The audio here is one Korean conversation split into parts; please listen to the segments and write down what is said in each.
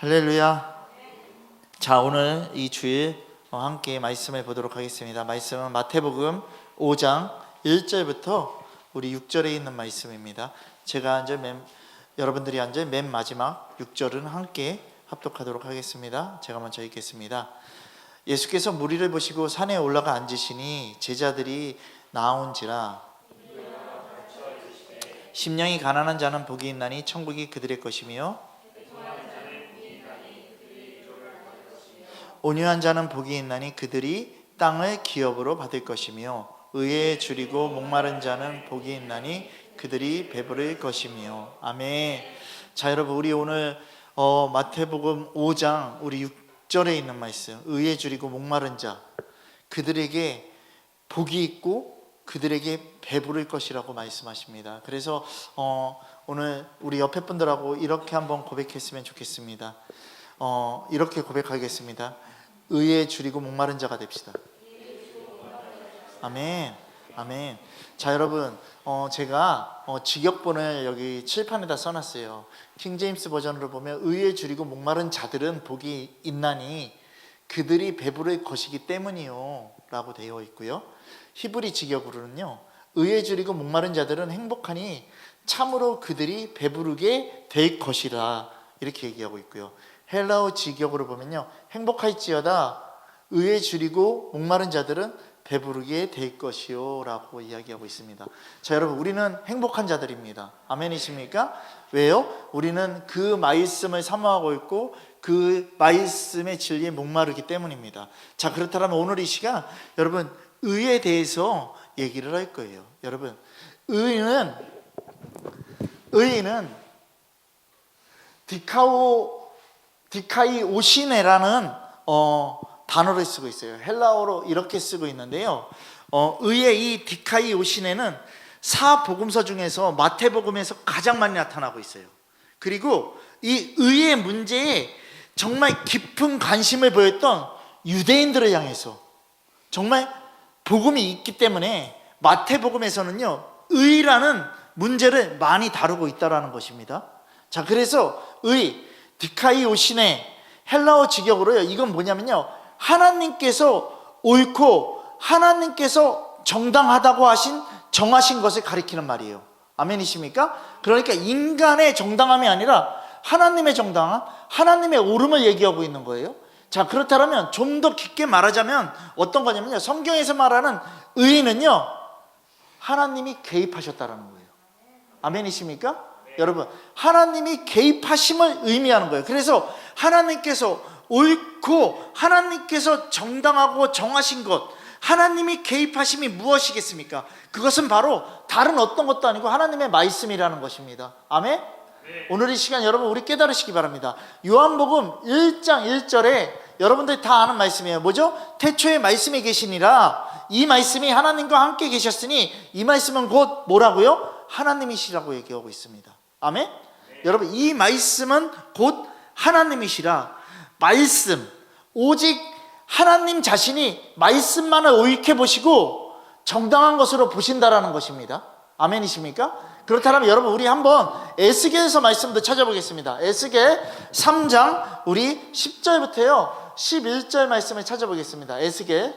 할렐루야. 자, 오늘 이 주일 함께 말씀을 보도록 하겠습니다. 말씀은 마태복음 5장 1절부터 우리 6절에 있는 말씀입니다. 제가 여러분들이 앉은 맨 마지막 6절은 함께 합독하도록 하겠습니다. 제가 먼저 읽겠습니다. 예수께서 무리를 보시고 산에 올라가 앉으시니 제자들이 나온지라. 심령이 가난한 자는 복이 있나니 천국이 그들의 것이며 온유한 자는 복이 있나니 그들이 땅을 기업으로 받을 것이며 의에 줄이고 목마른 자는 복이 있나니 그들이 배부를 것이며. 아멘. 자, 여러분, 우리 오늘 마태복음 5장 우리 6절에 있는 말씀, 의에 줄이고 목마른 자, 그들에게 복이 있고 그들에게 배부를 것이라고 말씀하십니다. 그래서 오늘 우리 옆에 분들하고 이렇게 한번 고백했으면 좋겠습니다. 이렇게 고백하겠습니다. 의에 줄이고 목마른 자가 됩시다. 아멘. 아멘. 자, 여러분, 제가 직역본을 여기 칠판에다 써놨어요. 킹제임스 버전으로 보면 의에 줄이고 목마른 자들은 복이 있나니 그들이 배부를 것이기 때문이요 라고 되어 있고요. 히브리 직역으로는요, 의에 줄이고 목마른 자들은 행복하니 참으로 그들이 배부르게 될 것이라 이렇게 얘기하고 있고요. 헬라어 직역으로 보면요, 행복할지어다 의에 줄이고 목마른 자들은 배부르게 될 것이요 라고 이야기하고 있습니다. 자, 여러분, 우리는 행복한 자들입니다. 아멘이십니까? 왜요? 우리는 그 말씀을 사모하고 있고 그 말씀의 진리에 목마르기 때문입니다. 자, 그렇다면 오늘 이 시간 여러분 의에 대해서 얘기를 할 거예요. 여러분, 의는 디카이오시네라는 단어를 쓰고 있어요. 헬라어로 이렇게 쓰고 있는데요. 의의 이 디카이오시네는 사복음서 중에서 마태복음에서 가장 많이 나타나고 있어요. 그리고 이 의의 문제에 정말 깊은 관심을 보였던 유대인들을 향해서 정말 복음이 있기 때문에 마태복음에서는요, 의라는 문제를 많이 다루고 있다는 것입니다. 자, 그래서 의, 디카이오시네, 헬라어 직역으로요, 이건 뭐냐면요, 하나님께서 옳고 하나님께서 정당하다고 정하신 것을 가리키는 말이에요. 아멘이십니까? 그러니까 인간의 정당함이 아니라 하나님의 정당함, 하나님의 옳음을 얘기하고 있는 거예요. 자, 그렇다면 좀 더 깊게 말하자면 어떤 거냐면요, 성경에서 말하는 의는요, 하나님이 개입하셨다는 거예요. 아멘이십니까? 여러분, 하나님이 개입하심을 의미하는 거예요. 그래서 하나님께서 옳고 하나님께서 정당하고 정하신 것, 하나님이 개입하심이 무엇이겠습니까? 그것은 바로 다른 어떤 것도 아니고 하나님의 말씀이라는 것입니다. 아멘? 네. 오늘 이 시간 여러분 우리 깨달으시기 바랍니다. 요한복음 1장 1절에 여러분들이 다 아는 말씀이에요. 뭐죠? 태초에 말씀이 계시니라. 이 말씀이 하나님과 함께 계셨으니 이 말씀은 곧 뭐라고요? 하나님이시라고 얘기하고 있습니다. 아멘? 네. 여러분, 이 말씀은 곧 하나님이시라. 말씀, 오직 하나님 자신이 말씀만을 옳게 보시고 정당한 것으로 보신다라는 것입니다. 아멘이십니까? 그렇다면 여러분, 우리 한번 에스겔서 말씀도 찾아보겠습니다. 에스겔 3장 우리 10절부터요 11절 말씀을 찾아보겠습니다. 에스겔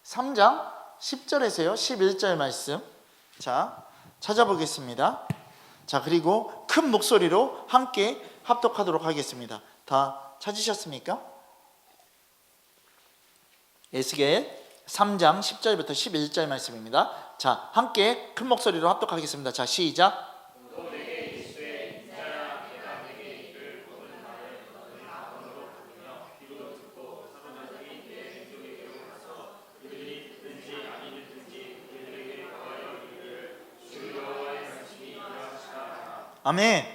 3장 10절에서요 11절 말씀, 자, 찾아보겠습니다. 자, 그리고 큰 목소리로 함께 합독하도록 하겠습니다. 다 찾으셨습니까? 에스겔 3장 10절부터 11절 말씀입니다. 자, 함께 큰 목소리로 합독하겠습니다. 자, 시작. 아멘.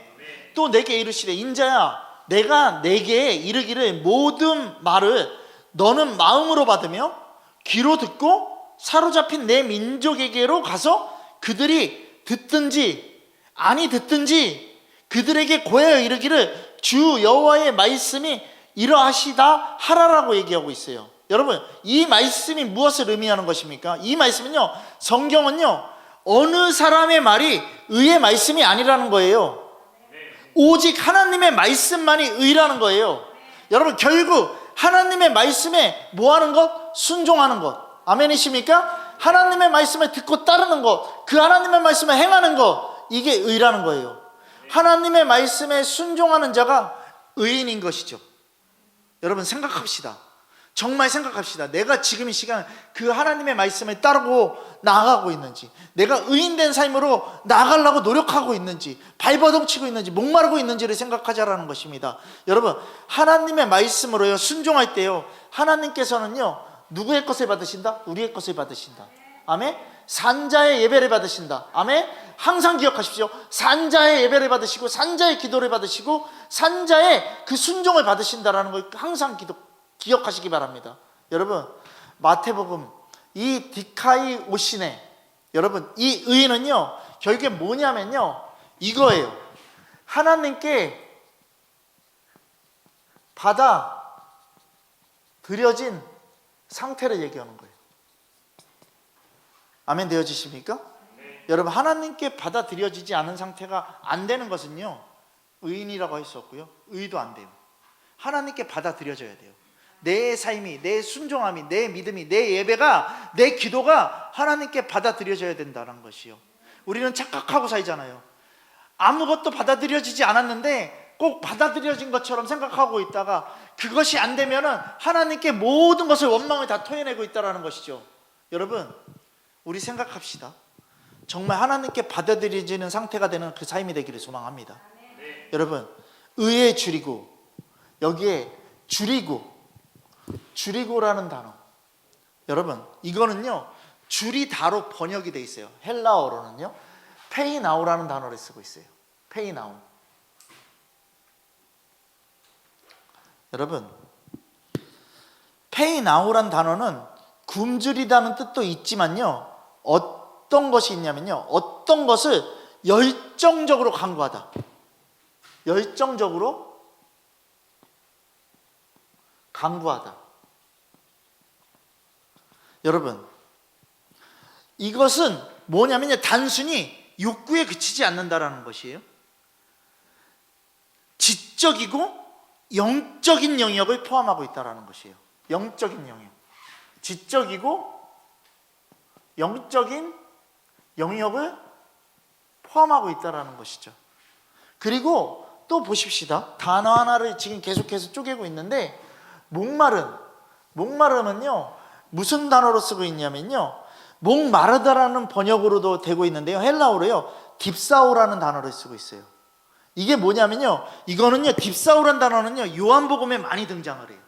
또 내게 이르시되, 인자야, 내가 내게 이르기를 모든 말을 너는 마음으로 받으며 귀로 듣고 사로잡힌 내 민족에게로 가서 그들이 듣든지 아니 듣든지 그들에게 고하여 이르기를 주 여호와의 말씀이 이러하시다 하라라고 얘기하고 있어요. 여러분, 이 말씀이 무엇을 의미하는 것입니까? 이 말씀은요, 성경은요, 어느 사람의 말이 의의 말씀이 아니라는 거예요. 오직 하나님의 말씀만이 의라는 거예요. 여러분, 결국 하나님의 말씀에 뭐 하는 것? 순종하는 것. 아멘이십니까? 하나님의 말씀을 듣고 따르는 것, 그 하나님의 말씀을 행하는 것, 이게 의라는 거예요. 하나님의 말씀에 순종하는 자가 의인인 것이죠. 여러분, 생각합시다. 정말 생각합시다. 내가 지금 이 시간 그 하나님의 말씀을 따르고 나아가고 있는지, 내가 의인된 삶으로 나아가려고 노력하고 있는지, 발버둥치고 있는지, 목마르고 있는지를 생각하자라는 것입니다. 여러분, 하나님의 말씀으로요, 순종할 때요, 하나님께서는요, 누구의 것을 받으신다? 우리의 것을 받으신다. 아멘. 산자의 예배를 받으신다. 아멘. 항상 기억하십시오. 산자의 예배를 받으시고, 산자의 기도를 받으시고, 산자의 그 순종을 받으신다라는 걸 항상 기억하시기 바랍니다. 여러분, 마태복음 이 디카이 오시네, 여러분, 이 의인은요 결국에 뭐냐면요, 이거예요. 하나님께 받아 드려진 상태를 얘기하는 거예요. 아멘 되어지십니까? 네. 여러분, 하나님께 받아들여지지 않은 상태가 안 되는 것은요, 의인이라고 할 수 없고요, 의도 안 돼요. 하나님께 받아들여져야 돼요. 내 삶이, 내 순종함이, 내 믿음이, 내 예배가, 내 기도가 하나님께 받아들여져야 된다는 것이요. 우리는 착각하고 살잖아요. 아무것도 받아들여지지 않았는데 꼭 받아들여진 것처럼 생각하고 있다가 그것이 안 되면은 하나님께 모든 것을, 원망을 다 토해내고 있다는 것이죠. 여러분, 우리 생각합시다. 정말 하나님께 받아들여지는 상태가 되는 그 삶이 되기를 소망합니다. 네. 여러분, 의에 줄이고, 여기에 줄이고라는 단어, 여러분, 이거는요 줄이다로 번역이 돼 있어요. 헬라어로는요 페이나우라는 단어를 쓰고 있어요. 페이나우. 여러분, 페이나우란 단어는 굶주리다는 뜻도 있지만요, 어떤 것이 있냐면요, 어떤 것을 열정적으로 간구하다, 열정적으로 간구하다. 여러분, 이것은 뭐냐면요, 단순히 욕구에 그치지 않는다라는 것이에요. 지적이고 영적인 영역을 포함하고 있다라는 것이에요. 영적인 영역, 지적이고 영적인 영역을 포함하고 있다라는 것이죠. 그리고 또 보십시다. 단어 하나를 지금 계속해서 쪼개고 있는데, 목마름은요 무슨 단어로 쓰고 있냐면요, 목마르다라는 번역으로도 되고 있는데요, 헬라어로요 딥사오라는 단어를 쓰고 있어요. 이게 뭐냐면요, 이거는요, 딥사오라는 단어는요 요한복음에 많이 등장을 해요.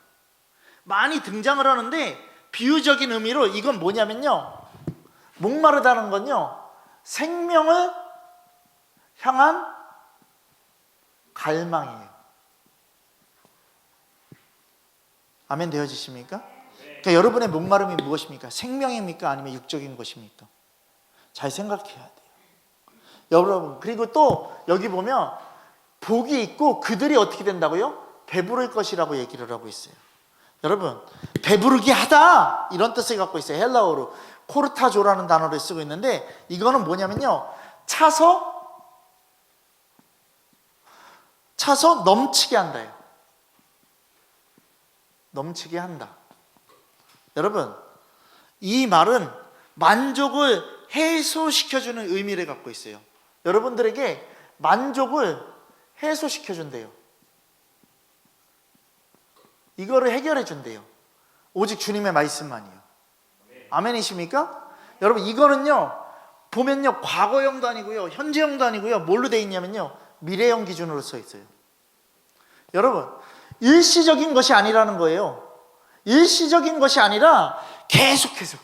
많이 등장을 하는데, 비유적인 의미로 이건 뭐냐면요, 목마르다는 건요 생명을 향한 갈망이에요. 아멘 되어지십니까? 그러니까 여러분의 목마름이 무엇입니까? 생명입니까? 아니면 육적인 것입니까? 잘 생각해야 돼요, 여러분. 그리고 또 여기 보면 복이 있고 그들이 어떻게 된다고요? 배부를 것이라고 얘기를 하고 있어요. 여러분, 배부르게 하다, 이런 뜻을 갖고 있어요. 헬라어로 코르타조라는 단어를 쓰고 있는데, 이거는 뭐냐면요, 차서 넘치게 한다요. 넘치게 한다. 여러분, 이 말은 만족을 해소시켜주는 의미를 갖고 있어요. 여러분들에게 만족을 해소시켜준대요. 이거를 해결해 준대요. 오직 주님의 말씀만이요. 아멘이십니까? 여러분, 이거는요 보면요 과거형도 아니고요 현재형도 아니고요 뭘로 돼 있냐면요 미래형 기준으로 써 있어요. 여러분, 일시적인 것이 아니라는 거예요. 일시적인 것이 아니라 계속해서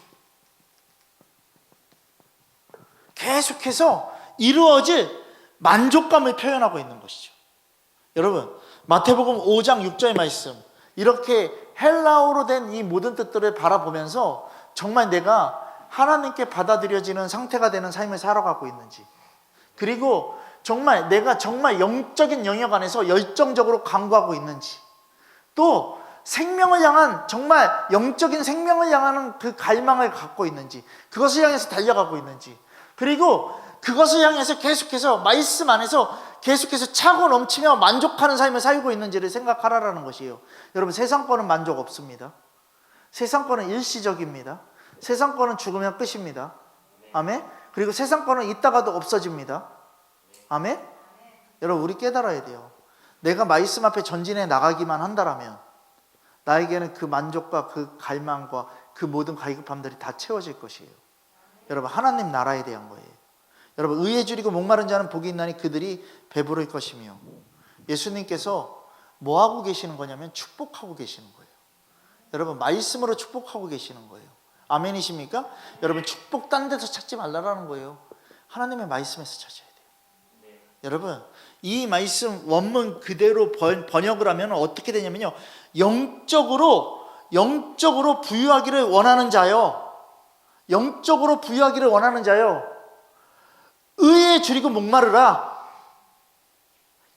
이루어질 만족감을 표현하고 있는 것이죠. 여러분, 마태복음 5장 6절 말씀, 이렇게 헬라어로 된 이 모든 뜻들을 바라보면서 정말 내가 하나님께 받아들여지는 상태가 되는 삶을 살아가고 있는지, 그리고 정말 내가 정말 영적인 영역 안에서 열정적으로 간구하고 있는지, 또 생명을 향한, 정말 영적인 생명을 향하는 그 갈망을 갖고 있는지, 그것을 향해서 달려가고 있는지, 그리고 그것을 향해서 계속해서 말씀 안에서 계속해서 차고 넘치며 만족하는 삶을 살고 있는지를 생각하라라는 것이에요. 여러분, 세상 거는 만족 없습니다. 세상 거는 일시적입니다. 세상 거는 죽으면 끝입니다. 아멘. 그리고 세상 거는 있다가도 없어집니다. 아멘. 여러분, 우리 깨달아야 돼요. 내가 말씀 앞에 전진해 나가기만 한다라면 나에게는 그 만족과 그 갈망과 그 모든 갈급함들이 다 채워질 것이에요. 여러분, 하나님 나라에 대한 거예요. 여러분, 의에 줄이고 목마른 자는 복이 있나니 그들이 배부를 것이며, 예수님께서 뭐 하고 계시는 거냐면 축복하고 계시는 거예요. 여러분, 말씀으로 축복하고 계시는 거예요. 아멘이십니까? 여러분, 축복 딴 데서 찾지 말라라는 거예요. 하나님의 말씀에서 찾아야 돼요. 여러분, 이 말씀 원문 그대로 번역을 하면 어떻게 되냐면요, 영적으로 부유하기를 원하는 자요, 영적으로 부유하기를 원하는 자요, 의에 줄이고 목마르라.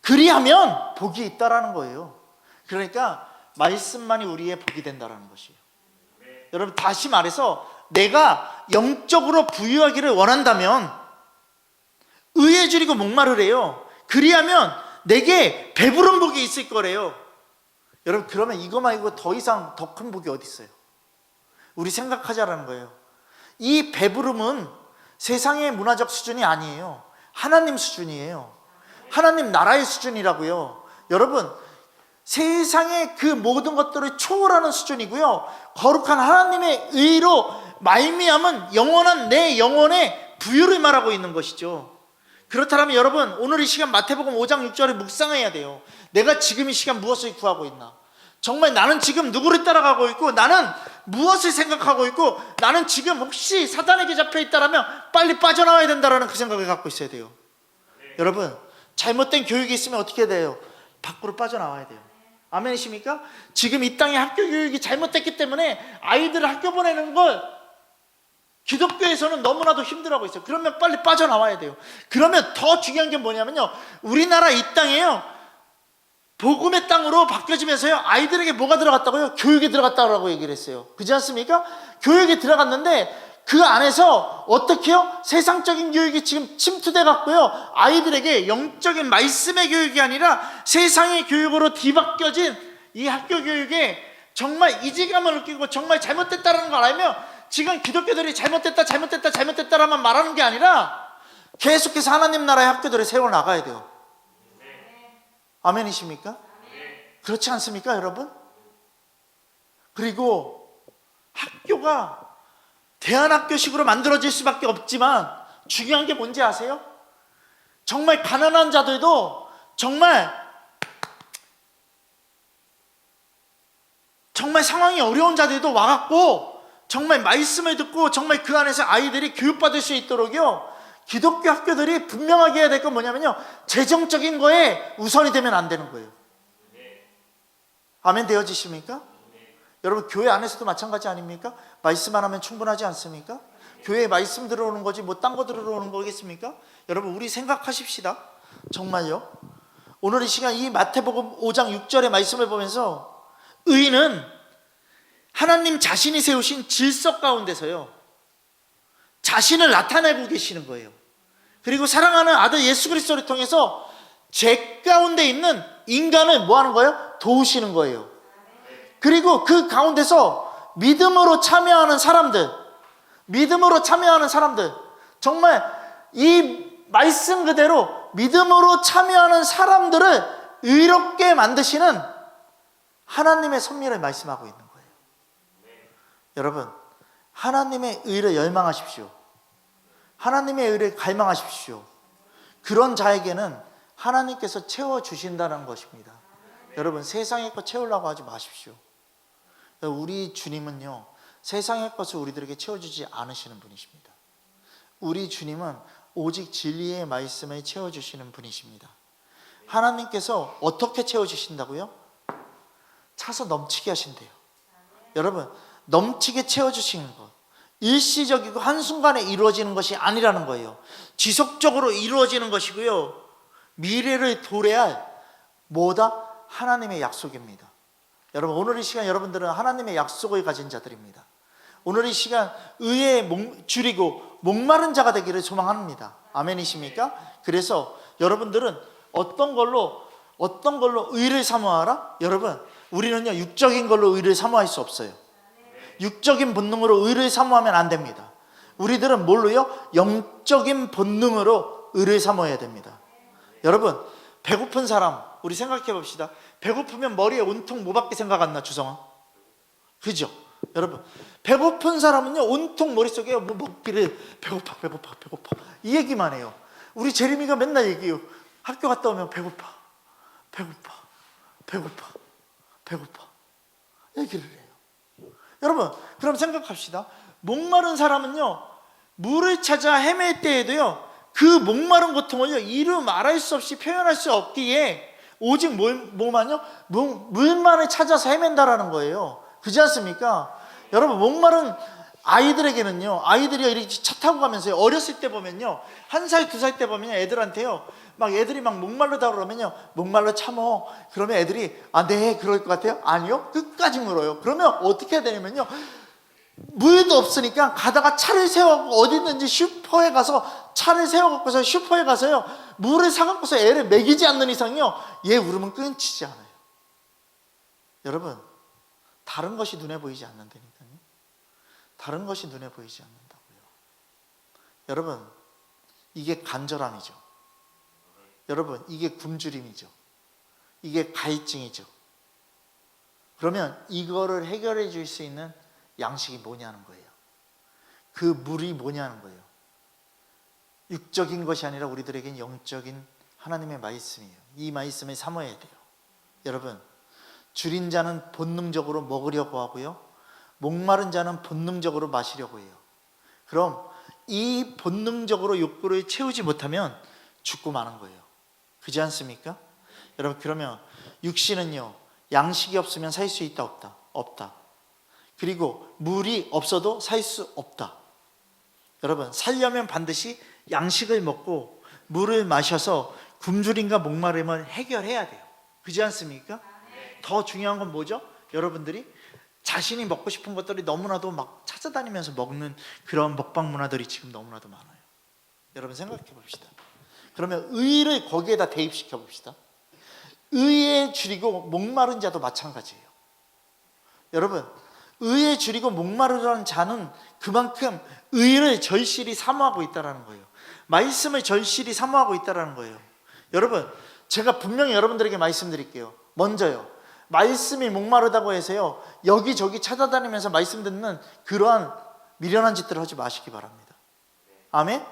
그리하면 복이 있다라는 거예요. 그러니까 말씀만이 우리의 복이 된다라는 것이에요. 여러분, 다시 말해서 내가 영적으로 부유하기를 원한다면 의에 줄이고 목마르래요. 그리하면 내게 배부른 복이 있을 거래요. 여러분, 그러면 이거 말고 더 이상 더 큰 복이 어디 있어요? 우리 생각하자라는 거예요. 이 배부름은 세상의 문화적 수준이 아니에요. 하나님 수준이에요. 하나님 나라의 수준이라고요. 여러분, 세상의 그 모든 것들을 초월하는 수준이고요, 거룩한 하나님의 의로 말미암은 영원한 내 영혼의 부유를 말하고 있는 것이죠. 그렇다면 여러분, 오늘 이 시간 마태복음 5장 6절에 묵상해야 돼요. 내가 지금 이 시간 무엇을 구하고 있나? 정말 나는 지금 누구를 따라가고 있고, 나는 무엇을 생각하고 있고, 나는 지금 혹시 사단에게 잡혀 있다라면 빨리 빠져나와야 된다라는 그 생각을 갖고 있어야 돼요. 여러분, 잘못된 교육이 있으면 어떻게 돼요? 밖으로 빠져나와야 돼요. 아멘이십니까? 지금 이 땅의 학교 교육이 잘못됐기 때문에 아이들을 학교 보내는 걸 기독교에서는 너무나도 힘들어하고 있어요. 그러면 빨리 빠져나와야 돼요. 그러면 더 중요한 게 뭐냐면요, 우리나라 이 땅에요, 복음의 땅으로 바뀌어지면서요, 아이들에게 뭐가 들어갔다고요? 교육이 들어갔다고 얘기를 했어요. 그렇지 않습니까? 교육이 들어갔는데 그 안에서 어떻게 해요? 세상적인 교육이 지금 침투돼 갖고요, 아이들에게 영적인 말씀의 교육이 아니라 세상의 교육으로 뒤바뀌어진 이 학교 교육에 정말 이질감을 느끼고 정말 잘못됐다는 걸 알면 지금 기독교들이 잘못됐다라만 말하는 게 아니라 계속해서 하나님 나라의 학교들을 세워나가야 돼요. 아멘이십니까? 그렇지 않습니까, 여러분? 그리고 학교가 대안학교식으로 만들어질 수밖에 없지만 중요한 게 뭔지 아세요? 정말 가난한 자들도 정말 상황이 어려운 자들도 와갖고 정말 말씀을 듣고 정말 그 안에서 아이들이 교육받을 수 있도록요, 기독교 학교들이 분명하게 해야 될 건 뭐냐면요, 재정적인 거에 우선이 되면 안 되는 거예요. 아멘 되어지십니까? 여러분, 교회 안에서도 마찬가지 아닙니까? 말씀만 하면 충분하지 않습니까? 교회에 말씀 들어오는 거지 뭐 딴 거 들어오는 거겠습니까? 여러분, 우리 생각하십시다. 정말요. 오늘 이 시간 이 마태복음 5장 6절의 말씀을 보면서 의인은 하나님 자신이 세우신 질서 가운데서요, 자신을 나타내고 계시는 거예요. 그리고 사랑하는 아들 예수 그리스도를 통해서 죄 가운데 있는 인간을 뭐 하는 거예요? 도우시는 거예요. 그리고 그 가운데서 믿음으로 참여하는 사람들, 정말 이 말씀 그대로 믿음으로 참여하는 사람들을 의롭게 만드시는 하나님의 섭리를 말씀하고 있는 거예요. 여러분, 하나님의 의를 열망하십시오. 하나님의 의를 갈망하십시오. 그런 자에게는 하나님께서 채워주신다는 것입니다. 여러분, 세상의 것 채우려고 하지 마십시오. 우리 주님은요, 세상의 것을 우리들에게 채워주지 않으시는 분이십니다. 우리 주님은 오직 진리의 말씀을 채워주시는 분이십니다. 하나님께서 어떻게 채워주신다고요? 차서 넘치게 하신대요. 여러분, 넘치게 채워주시는 것, 일시적이고 한순간에 이루어지는 것이 아니라는 거예요. 지속적으로 이루어지는 것이고요, 미래를 도래할 뭐다? 하나님의 약속입니다. 여러분, 오늘 이 시간 여러분들은 하나님의 약속을 가진 자들입니다. 오늘 이 시간 의에 줄이고 목마른 자가 되기를 소망합니다. 아멘이십니까? 그래서 여러분들은 어떤 걸로 의를 사모하라? 여러분, 우리는요 육적인 걸로 의를 사모할 수 없어요. 육적인 본능으로 의를 사모하면 안 됩니다. 우리들은 뭘로요? 영적인 본능으로 의를 사모해야 됩니다. 여러분, 배고픈 사람 우리 생각해 봅시다. 배고프면 머리에 온통 뭐밖에 생각 안 나, 주성아? 그죠? 여러분, 배고픈 사람은요 온통 머릿속에 뭐 먹기를 배고파 이 얘기만 해요. 우리 제림이가 맨날 얘기해요. 학교 갔다 오면 배고파 얘기를 해요. 여러분, 그럼 생각합시다. 목마른 사람은요 물을 찾아 헤맬 때에도요 그 목마른 고통을요 이루 말할 수 없이 표현할 수 없기에 오직 뭐만요? 물만을 찾아서 헤맨다라는 거예요. 그렇지 않습니까? 여러분, 목마른 아이들에게는요, 아이들이 이렇게 차 타고 가면서요, 어렸을 때 보면요, 1살, 2살 때 보면 애들한테요, 애들이 목마르다 그러면요, 목말라 참어. 그러면 애들이 네, 그럴 것 같아요? 아니요, 끝까지 물어요. 그러면 어떻게 해야 되냐면요, 물도 없으니까 가다가 차를 세워갖고 어디 있는지 슈퍼에 가서 차를 세워갖고서 슈퍼에 가서요 물을 사갖고서 애를 먹이지 않는 이상요 얘 울으면 끊치지 않아요. 여러분, 다른 것이 눈에 보이지 않는다니까요. 다른 것이 눈에 보이지 않는다고요. 여러분, 이게 간절함이죠. 여러분, 이게 굶주림이죠. 이게 갈증이죠. 그러면 이거를 해결해 줄 수 있는 양식이 뭐냐는 거예요. 그 물이 뭐냐는 거예요. 육적인 것이 아니라 우리들에겐 영적인 하나님의 말씀이에요. 이 말씀을 사모해야 돼요. 여러분, 줄인 자는 본능적으로 먹으려고 하고요, 목마른 자는 본능적으로 마시려고 해요. 그럼 이 본능적으로 욕구를 채우지 못하면 죽고 마는 거예요. 그렇지 않습니까? 여러분, 그러면 육신은요 양식이 없으면 살 수 있다 없다? 없다. 그리고 물이 없어도 살 수 없다. 여러분, 살려면 반드시 양식을 먹고 물을 마셔서 굶주림과 목마름을 해결해야 돼요. 그렇지 않습니까? 더 중요한 건 뭐죠? 여러분들이 자신이 먹고 싶은 것들이 너무나도 찾아다니면서 먹는 그런 먹방 문화들이 지금 너무나도 많아요. 여러분, 생각해 봅시다. 그러면 의를 거기에다 대입시켜 봅시다. 의에 줄이고 목마른 자도 마찬가지예요. 여러분, 의에 줄이고 목마르다는 자는 그만큼 의를 절실히 사모하고 있다는 거예요. 말씀을 절실히 사모하고 있다는 거예요. 여러분, 제가 분명히 여러분들에게 말씀드릴게요. 먼저요, 말씀이 목마르다고 해서요 여기저기 찾아다니면서 말씀 듣는 그러한 미련한 짓들을 하지 마시기 바랍니다. 아멘?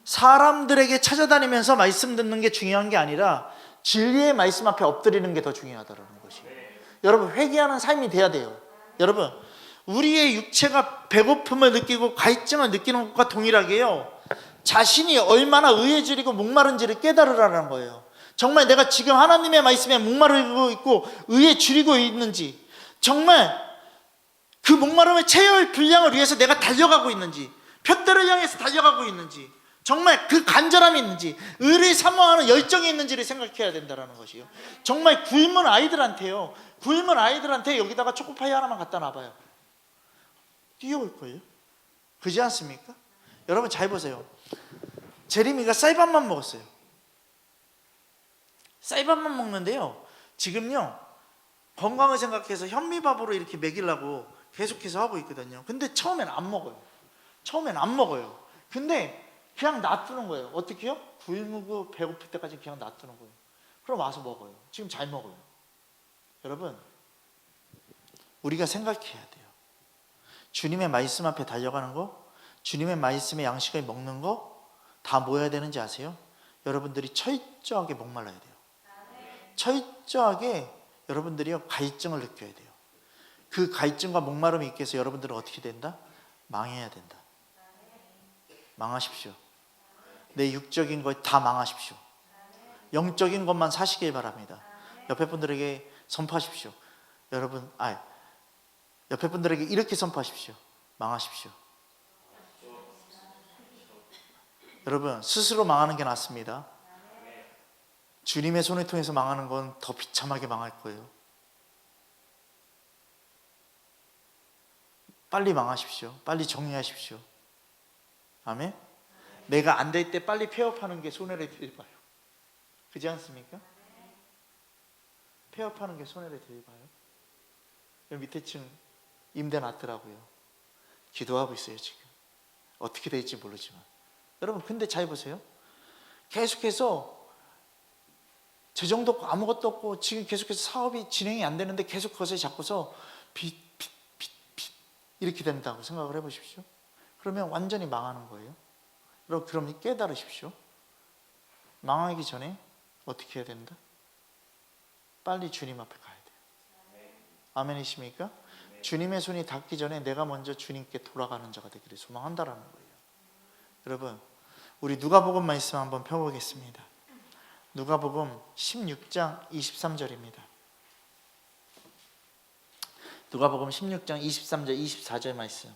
사람들에게 찾아다니면서 말씀 듣는 게 중요한 게 아니라 진리의 말씀 앞에 엎드리는 게 더 중요하다는 것이에요. 여러분, 회개하는 삶이 돼야 돼요. 여러분, 우리의 육체가 배고픔을 느끼고 갈증을 느끼는 것과 동일하게요 자신이 얼마나 의에 줄이고 목마른지를 깨달으라는 거예요. 정말 내가 지금 하나님의 말씀에 목마르고 있고 의에 줄이고 있는지, 정말 그 목마름을 채울 분량을 위해서 내가 달려가고 있는지, 푯대를 향해서 달려가고 있는지, 정말 그 간절함이 있는지, 의를 사모하는 열정이 있는지를 생각해야 된다는 것이요. 정말 굶은 아이들한테요, 굶은 아이들한테 여기다가 초코파이 하나만 갖다 놔봐요, 뛰어올걸요. 그렇지 않습니까? 여러분, 잘 보세요. 제림이가 쌀밥만 먹었어요. 쌀밥만 먹는데요, 지금요 건강을 생각해서 현미밥으로 이렇게 먹이려고 계속해서 하고 있거든요. 근데 처음엔 안 먹어요. 근데 그냥 놔두는 거예요. 어떻게 해요? 굶고 배고플 때까지 그냥 놔두는 거예요. 그럼 와서 먹어요. 지금 잘 먹어요. 여러분, 우리가 생각해야 돼요. 주님의 말씀 앞에 달려가는 거, 주님의 말씀의 양식을 먹는 거 다 뭐 해야 되는지 아세요? 여러분들이 철저하게 목말라야 돼요. 철저하게 여러분들이요 갈증을 느껴야 돼요. 그 갈증과 목마름이 있게 해서 여러분들은 어떻게 된다? 망해야 된다. 망하십시오. 내 육적인 걸 다 망하십시오. 영적인 것만 사시길 바랍니다. 옆에 분들에게 선포하십시오. 여러분, 옆에 분들에게 이렇게 선포하십시오. 망하십시오. 여러분, 스스로 망하는 게 낫습니다. 주님의 손을 통해서 망하는 건 더 비참하게 망할 거예요. 빨리 망하십시오. 빨리 정리하십시오. 아멘. 내가 안 될 때 빨리 폐업하는 게 손해를 덜 봐요. 그렇지 않습니까? 폐업하는 게 손해를 덜 봐요. 밑에 층 임대 났더라고요. 기도하고 있어요 지금. 어떻게 될지 모르지만. 여러분 근데 잘 보세요. 계속해서 재정도 없고 아무것도 없고 지금 계속해서 사업이 진행이 안 되는데 계속 그것을 잡고서 빚 이렇게 된다고 생각을 해보십시오. 그러면 완전히 망하는 거예요. 여러분 그럼 깨달으십시오. 망하기 전에 어떻게 해야 된다? 빨리 주님 앞에 가야 돼요. 아멘이십니까? 주님의 손이 닿기 전에 내가 먼저 주님께 돌아가는 자가 되기를 소망한다라는 거예요. 여러분 우리 누가복음 말씀 한번 펴보겠습니다. 누가복음 16장 23절입니다. 누가복음 16장 23절 24절 말씀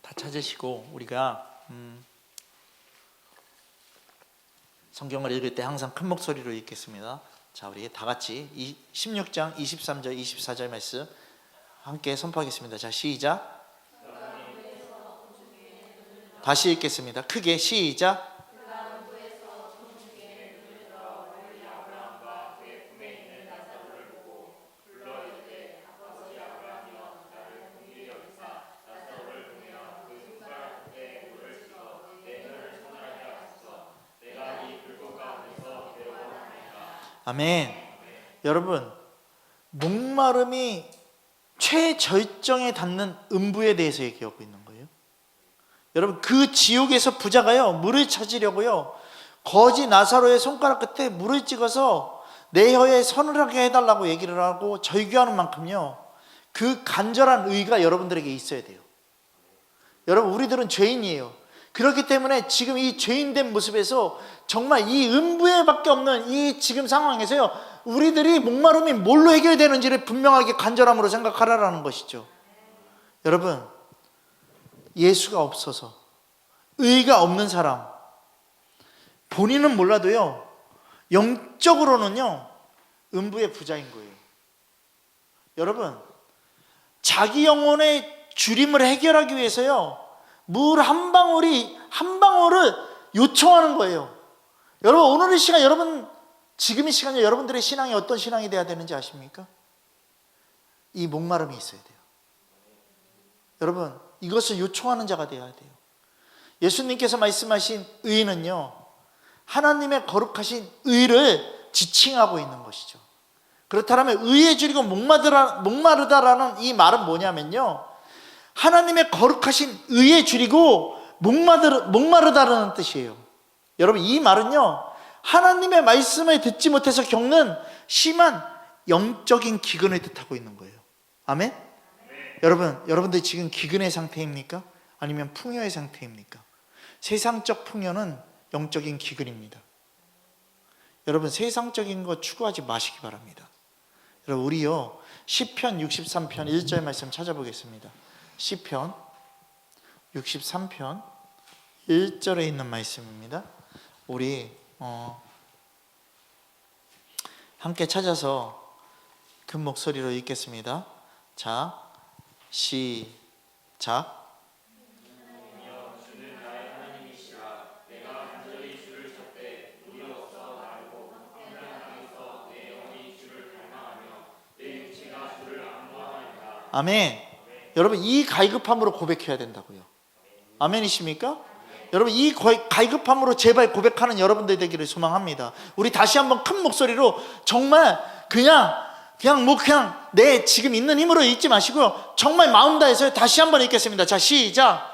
다 찾으시고 우리가 성경을 읽을 때 항상 큰 목소리로 읽겠습니다. 자, 우리 다 같이 16장 23절 24절 말씀 함께 선포하겠습니다. 자, 시작. 다시 읽겠습니다. 크게 시작. 아멘. 여러분 목마름이 최절정에 닿는 음부에 대해서 얘기하고 있는 거예요. 여러분 그 지옥에서 부자가요 물을 찾으려고요 거지 나사로의 손가락 끝에 물을 찍어서 내 혀에 서늘하게 해달라고 얘기를 하고 절규하는 만큼요 그 간절한 의가 여러분들에게 있어야 돼요. 여러분 우리들은 죄인이에요. 그렇기 때문에 지금 이 죄인된 모습에서 정말 이 음부에 밖에 없는 이 지금 상황에서요 우리들이 목마름이 뭘로 해결되는지를 분명하게 간절함으로 생각하라는 것이죠. 여러분 예수가 없어서 의가 없는 사람 본인은 몰라도요 영적으로는요 음부의 부자인 거예요. 여러분 자기 영혼의 주림을 해결하기 위해서요 물 한 방울을 요청하는 거예요. 여러분 오늘 이 시간 여러분 지금 이 시간에 여러분들의 신앙이 어떤 신앙이 돼야 되는지 아십니까? 이 목마름이 있어야 돼요. 여러분 이것을 요청하는 자가 되어야 돼요. 예수님께서 말씀하신 의는요 하나님의 거룩하신 의를 지칭하고 있는 것이죠. 그렇다면 의에 줄이고 목마르다라는 이 말은 뭐냐면요 하나님의 거룩하신 의에 줄이고 목마르다라는 뜻이에요. 여러분 이 말은요 하나님의 말씀을 듣지 못해서 겪는 심한 영적인 기근을 뜻하고 있는 거예요. 아멘? 여러분들 지금 기근의 상태입니까? 아니면 풍요의 상태입니까? 세상적 풍요는 영적인 기근입니다. 여러분 세상적인 거 추구하지 마시기 바랍니다. 여러분 우리요 시편 63편 1절 말씀 찾아보겠습니다. 시편 63편 1절에 있는 말씀입니다. 우리 함께 찾아서 큰 목소리로 읽겠습니다. 자, 시작. 아멘. 여러분 이 갈급함으로 고백해야 된다고요. 아멘이십니까? 여러분 이 갈급함으로 제발 고백하는 여러분들 되기를 소망합니다. 우리 다시 한번 큰 목소리로 정말 그냥 내 지금 있는 힘으로 읽지 마시고요 정말 마음 다해서 다시 한번 읽겠습니다. 자 시작.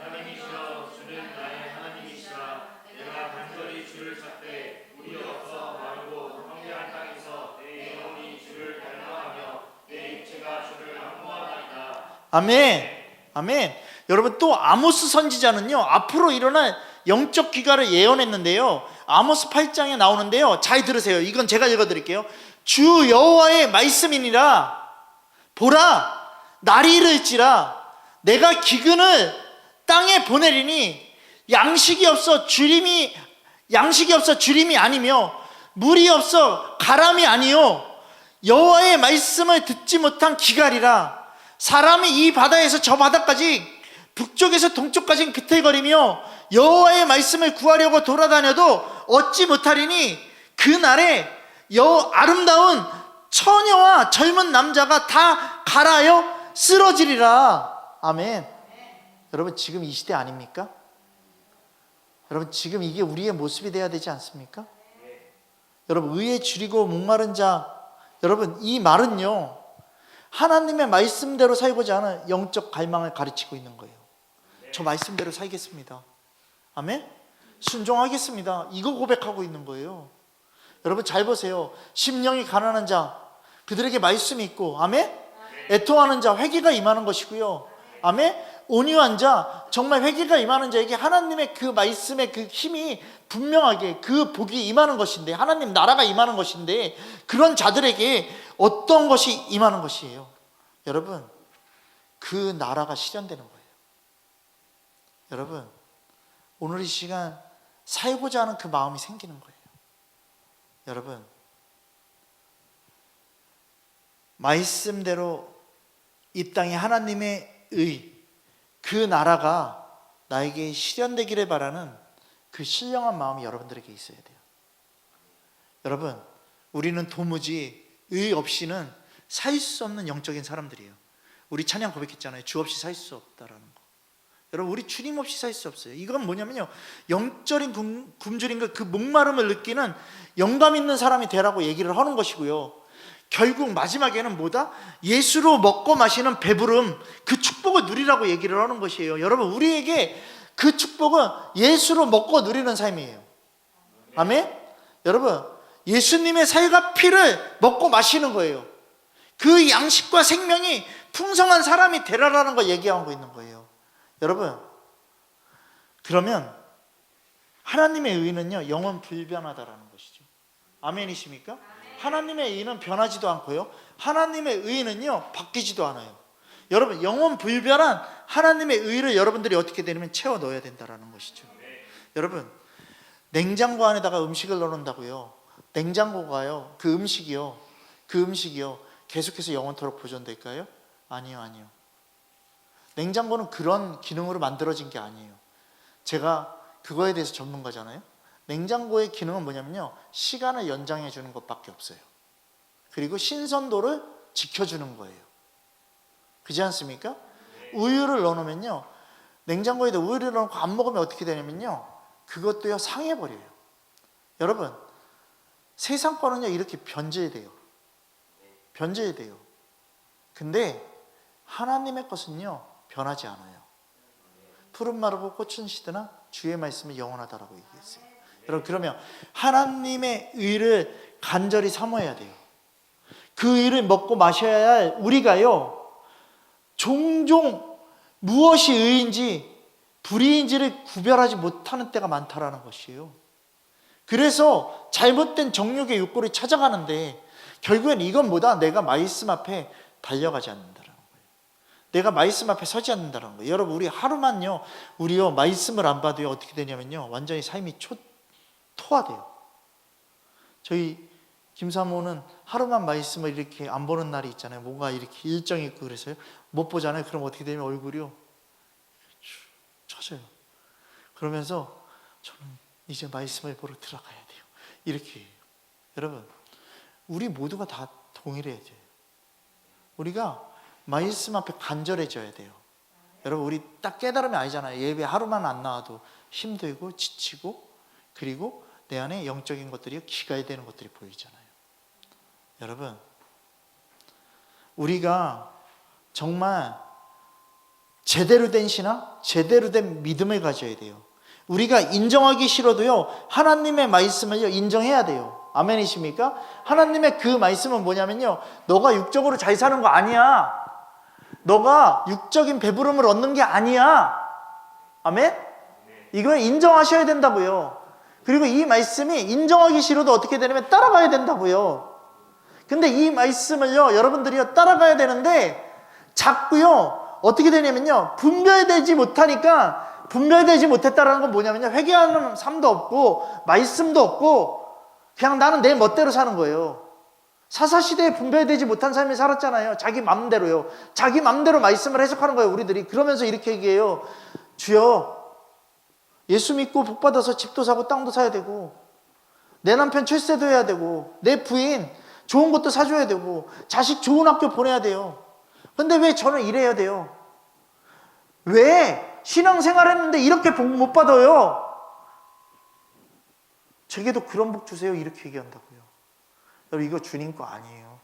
하나님이시여 주는 나의 하나님이시라 내가 간절히 주를 찾되 우리 없어 마르고 황폐한 땅에서 내 영혼이 주를 갈망하며 내 육체가 주를仰무하나이다. 아멘. 아멘. 여러분 또 아모스 선지자는요 앞으로 일어날 영적 귀가를 예언했는데요 아모스 8장에 나오는데요 잘 들으세요. 이건 제가 읽어드릴게요. 주 여호와의 말씀이니라 보라 날이 이를지라 내가 기근을 땅에 보내리니 양식이 없어 주림이 아니며 물이 없어 가람이 아니요 여호와의 말씀을 듣지 못한 기갈이라 사람이 이 바다에서 저 바다까지 북쪽에서 동쪽까지 비틀거리며 여호와의 말씀을 구하려고 돌아다녀도 얻지 못하리니 그날에 아름다운 처녀와 젊은 남자가 다 갈아여 쓰러지리라. 아멘. 여러분, 지금 이 시대 아닙니까? 여러분, 지금 이게 우리의 모습이 되어야 되지 않습니까? 여러분, 의에 줄이고 목마른 자, 여러분, 이 말은요 하나님의 말씀대로 살고자 하는 영적 갈망을 가르치고 있는 거예요. 저 말씀대로 살겠습니다. 아멘? 순종하겠습니다. 이거 고백하고 있는 거예요. 여러분, 잘 보세요. 심령이 가난한 자, 그들에게 말씀이 있고, 아멘? 애통하는 자, 회개가 임하는 것이고요. 아멘? 온유한 자, 정말 회개가 임하는 자에게 하나님의 그 말씀의 그 힘이 분명하게 그 복이 임하는 것인데, 하나님 나라가 임하는 것인데, 그런 자들에게 어떤 것이 임하는 것이에요? 여러분, 그 나라가 실현되는 거예요. 여러분, 오늘 이 시간 살고자 하는 그 마음이 생기는 거예요. 여러분, 말씀대로 이 땅에 하나님의 그 나라가 나에게 실현되기를 바라는 그 신령한 마음이 여러분들에게 있어야 돼요. 여러분, 우리는 도무지 의 없이는 살 수 없는 영적인 사람들이에요. 우리 찬양 고백했잖아요. 주 없이 살 수 없다라는 거. 여러분, 우리 주님 없이 살 수 없어요. 이건 뭐냐면요, 영적인 굶주림과 그 목마름을 느끼는 영감 있는 사람이 되라고 얘기를 하는 것이고요, 결국 마지막에는 뭐다? 예수로 먹고 마시는 배부름, 그 축복을 누리라고 얘기를 하는 것이에요. 여러분, 우리에게 그 축복은 예수로 먹고 누리는 삶이에요. 아멘? 여러분, 예수님의 살과 피를 먹고 마시는 거예요. 그 양식과 생명이 풍성한 사람이 되라라는 걸 얘기하고 있는 거예요. 여러분, 그러면 하나님의 의는요 영원 불변하다라는 것이죠. 아멘이십니까? 하나님의 의는 변하지도 않고요, 하나님의 의는요 바뀌지도 않아요. 여러분, 영원 불변한 하나님의 의를 여러분들이 어떻게 되냐면 채워 넣어야 된다라는 것이죠. 여러분, 냉장고 안에다가 음식을 넣는다고요, 냉장고가요, 그 음식이요 계속해서 영원토록 보존될까요? 아니요. 냉장고는 그런 기능으로 만들어진 게 아니에요. 제가 그거에 대해서 전문가잖아요. 냉장고의 기능은 뭐냐면요, 시간을 연장해 주는 것밖에 없어요. 그리고 신선도를 지켜주는 거예요. 그렇지 않습니까? 우유를 넣어놓으면요, 냉장고에다 우유를 넣고 안 먹으면 어떻게 되냐면요, 그것도요 상해버려요. 여러분, 세상 거는요 이렇게 변질돼요. 근데 하나님의 것은요 변하지 않아요. 푸른 마르고 꽃은 시드나 주의 말씀이 영원하다라고 얘기했어요. 여러분, 그러면 하나님의 의를 간절히 삼아야 돼요. 그 의를 먹고 마셔야 할 우리가요, 종종 무엇이 의인지 불의인지를 구별하지 못하는 때가 많다라는 것이에요. 그래서 잘못된 정욕의 욕구를 찾아가는데, 결국엔 이건 뭐다? 내가 말씀 앞에 달려가지 않는다라는 거예요. 내가 말씀 앞에 서지 않는다는 거예요. 여러분, 우리 하루만요, 우리요 말씀을 안 봐도요 어떻게 되냐면요, 완전히 삶이 토화돼요. 저희 김사모는 하루만 말씀을 이렇게 안 보는 날이 있잖아요. 뭔가 이렇게 일정이 있고 그래서요 못 보잖아요. 그럼 어떻게 되면 얼굴이요 처져요. 그러면서 저는 이제 말씀을 보러 들어가야 돼요, 이렇게 해요. 여러분, 우리 모두가 다 동일해야 돼요. 우리가 말씀 앞에 간절해져야 돼요. 여러분, 우리 딱 깨달음이 아니잖아요. 예배 하루만 안 나와도 힘들고 지치고, 그리고 내 안에 영적인 것들이 기가되는 것들이 보이잖아요. 여러분, 우리가 정말 제대로 된 신앙, 제대로 된 믿음을 가져야 돼요. 우리가 인정하기 싫어도요 하나님의 말씀을 인정해야 돼요. 아멘이십니까? 하나님의 그 말씀은 뭐냐면요, 너가 육적으로 잘 사는 거 아니야. 너가 육적인 배부름을 얻는 게 아니야. 아멘? 이걸 인정하셔야 된다고요. 그리고 이 말씀이 인정하기 싫어도 어떻게 되냐면 따라가야 된다고요. 근데 이 말씀을요 여러분들이요 따라가야 되는데, 자꾸요 어떻게 되냐면요, 분별되지 못했다라는 건 뭐냐면요, 회개하는 삶도 없고 말씀도 없고 그냥 나는 내 멋대로 사는 거예요. 사사시대에 분별되지 못한 삶을 살았잖아요. 자기 맘대로요. 자기 맘대로 말씀을 해석하는 거예요, 우리들이. 그러면서 이렇게 얘기해요. 주여, 예수 믿고 복 받아서 집도 사고 땅도 사야 되고, 내 남편 출세도 해야 되고, 내 부인 좋은 것도 사줘야 되고, 자식 좋은 학교 보내야 돼요. 근데 왜 저는 이래야 돼요? 왜 신앙생활 했는데 이렇게 복 못 받아요? 제게도 그런 복 주세요. 이렇게 얘기한다고요. 여러분, 이거 주님 거 아니에요.